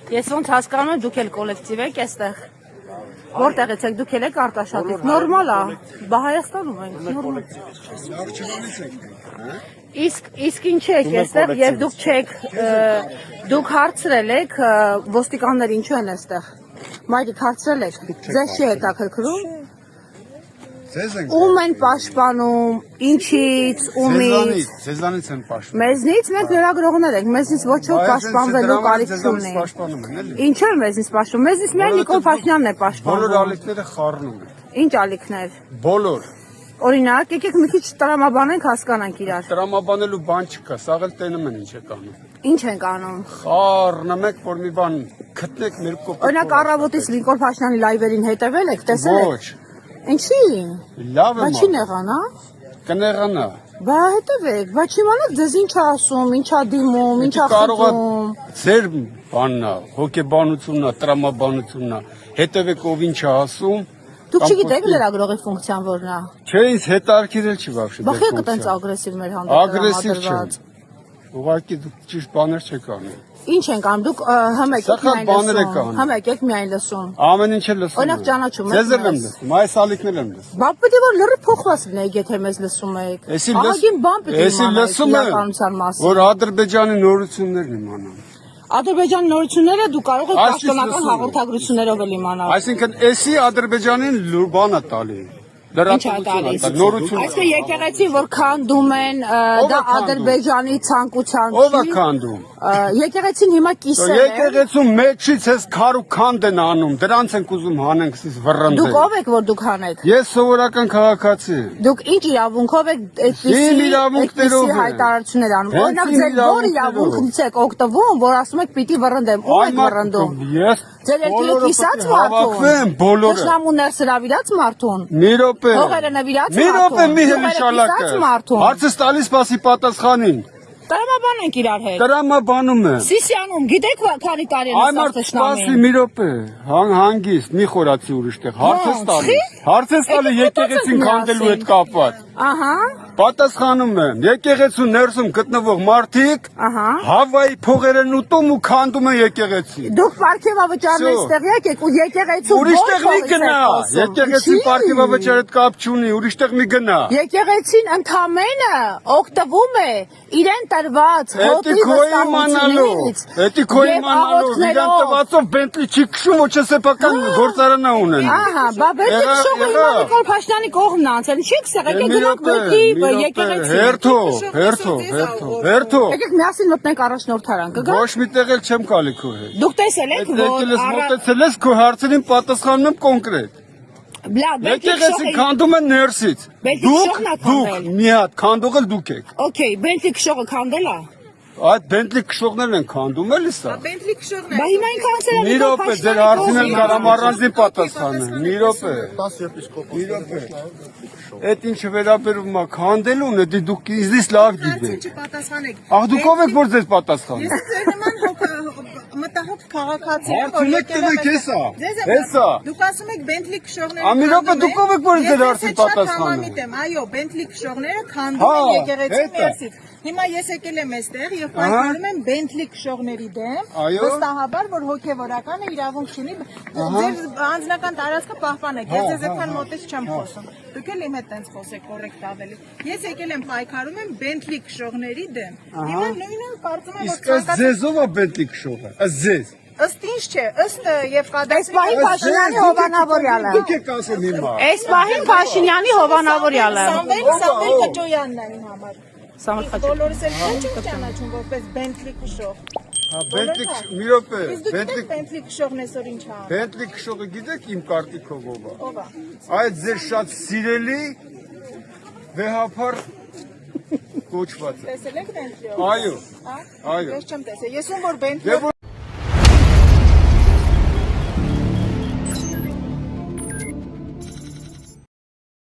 Ես ոնց հասկանում եմ, դուք էլ կոլեկտիվ եք այստեղ։ Որտեղից եք, դուք էլ եք Արտաշատից։ Նորմալ է, բա Հայաստանում ենք, նորմալ։ Իսկ ինչ եք այստեղ, եւ դուք չեք, դուք հարցրել եք ոստիկանները ինչու են այստեղ։ Մայրիկ հարցրել եք, ձեզ չի հետաքրքրում։ Ում են պաշտպանում, ինչից, ումից։ Ձեզանից են պաշտպանում։ Մեզնից մենք լրագրողներ ենք, մեզնից ոչ ոք պաշտպանվելու կարիք չունի։ Ինչու է մեզնից պաշտպանում։ Մեզնից միայն Նիկոլ Փաշինյանն է պաշտպանում։ Բոլոր ալիքները խառնում են։ Ինչ ալիքներ։ Բոլոր։ Օրինակ, եկեք մի քիչ տրամաբանենք, հասկանանք իրար։ Տրամաբանելու բան չկա, սաղ էլ տենում են ինչ եք անում։ Ինչ ենք անում։ Խառնում եք, որ մի բան գտնեք մեր կողմից։ Օրինակ առավոտից Նիկոլ Փաշինյանի լայվերին հետևել եք, տեսել եք։ Ոչ։ Ինչի։ Լավ է։ Բա չի նեղանա։ Կնեղանա։ Բա հետևեք, բա չիմանաք ձեզ ինչ է ասում, ինչ է դիմում, ինչ է խնդրում։ Ձեր բանն է, հոգեբանությունն է, տրամաբանությունն է։ Հետևեք ով ինչ է ասում։ Դուք չգիտեք լրագրողի ֆունկցիան որն է։ Չէ, ինձ հետաքրքրել չի բավարար։ Բա եք այտենց ագրեսիվ մեր հանդեպ։ Ագրեսիվ չէ։ Ուղղակի դուք ճիշտ բաներ չեք անում։ Ինչ ենք անում, դուք հմեք եք միայն լսում։ Ամեն ինչ է լսում։ Օրինակ ճանաչում եք։ Ձեզ եմ լսում, այս ալիքներ եմ լսում։ Բա պետք է որ լրիվ փոխված լինեք, եթե մեզ լսում եք։ Ահագին բան պետք է իմանալ որ Ադրբեջանի նորություններն իմանամ։ Ադրբեջանի նորությունները դու կարող ես պաշտոնական հաղորդագրություններով էլ իմանալ։ Այսինքն, էսի Ադրբեջանին բանը տալի։ Նորություն։ Այսինքն եկեղեցին որ քանդում են, դա Ադրբեջանի ցանկության չի։ Ո՞վ է քանդում։ Եկեղեցին հիմա կիսել է։ Եկեղեցու մեջից էս քար ու քանդ են անում, դրանց ենք ուզում հանենք սիս վռնդել։ Դուք ով եք որ դուք հանեք։ Ես սովորական քաղաքացի։ Դուք ինչ իրավունքով եք այդպիսի հայտարարություններ անում։ Օրինակ ձեր որ իրավունքից եք օգտվում, որ ասում եք պիտի վռնդեմ, ով եք վռնդում։ Ես ձեր երկիրը կիսած մարդուն։ Բոլորը։ Թշնամուներ սրավիրած մարդուն։ Մի րոպե։ Հողերը նվիրած մարդուն։ Մի րոպե մի հիշալակը։ Հարցս տալիս սպասի պատասխանին։ Տրամաբանենք իրար հետ։ Տրամաբանում եմ։ Սիսիանում գիտեք քանի տարի է ստացել թշնամին։ Սպասի մի րոպե, հանգիստ, մի խորացի ուրիշտեղ։ Հարցս տալի եկեղեցին քանդելու հետ կապված։ Ահա։ Պատասխանում եմ, եկեղեցու ներսում գտնվող մարդիկ Հավայի փողերն ուտում ու քանդում են եկեղեցին։ Դուք պարգևավճարներից տեղյակ եք ու եկեղեցու ուրիշտեղ մի գնա։ Եկեղեցին պարգևավճարի հետ կապ չունի, ուրիշտեղ մի գնա։ Եկեղեցին ընդամենը օգտվում է իրեն տրված հոտի վստահությունից։ Էդի քո իմանալով իրան տվածով Բենտլի չի քշում, ոչ սեփական գործարանա ունեն։ Ահա, բա Բենտլի քշումը հիմա Նիկոլ Փաշինյանի կողմն անցել։ Չի քսեք, եկեք գնանք Բենտլի եկեղեցի։ Հերթո։ Եկեք միասին մտնենք առաջնորդարան, կգա։ Ոչ մի տեղ էլ չեմ գալի քո հետ։ Դուք տեսել եք, որ մոտեցել ես քո հարցերին պատասխանում եմ կոնկրետ։ Եկեղեցին քանդում են ներսից։ Դուք մի հատ քանդողը դուք եք։ Okay, Բենտլի քշողը քանդել է։ Այդ Բենտլի քշողներն են քանդում էլի սա։ Բենտլի քշողները։ Բա հիմա ինքան ասել են։ Մի րոպե, ձեր հարցին եմ կարամ առանձին պատասխանել։ Մի րոպե։ Այդ ինչը վերաբերում է քանդելուն, դա դուք ինձնից լավ գիտեք։ Ահ դուք ով եք որ ձեզ պատասխանում։ Ես ձեր նման մտահոգ քաղաքացի եմ, որ եկել եք հեսա։ Դուք ասում եք Բենտլի քշողները։ Մի րոպե, դուք ով եք որ ձեր հարցին պատասխանում։ Այո, Բենտլի քշողները քանդում են եկեղեցի ներսից։ Հիմա ես եկել եմ այստեղ եւ պայքարում եմ Բենտլի քշողների դեմ, վստահաբար որ հոգեվորականը իրավունք չունի ձեր անձնական տարածքը պահպանեք։ Ես ձեզ այդքան մոտից չեմ խոսում։ Դուք էլ իմ հետ տենց խոսեք կոռեկտ ավելի։ Ես եկել եմ պայքարում եմ Բենտլի քշողների դեմ։ Հիմա նույնը կարծում եմ որ ցանկացած ձեզ ով է Բենտլի քշողը։ Ըստ ձեզ։ Ըստ ինչ չէ, ըստ եւ Այս պահին Փաշինյանի հովանավորյալը։ Դուք եք ասում հիմա։ Այս պահին Փաշինյանի հովանավորյալը։ Սամվել Քոչոյանն է իմ համար։ Սամվել Քոչոյան։ Բոլորս էլ չենք ճանաչում որպես Բենտլի քշող։ Բենտլի մի րոպե, Բենտլի քշողն այսօր ինչ ա։ Բենտլի քշողը գիտեք իմ կարտիքով ով է։ Ով է։ Այդ ձեր շատ սիրելի վեհապար կոչված է։ Տեսել եք Բենտլիով։ Այո։ Ես չեմ տեսել։ Ես ում որ Բենտլի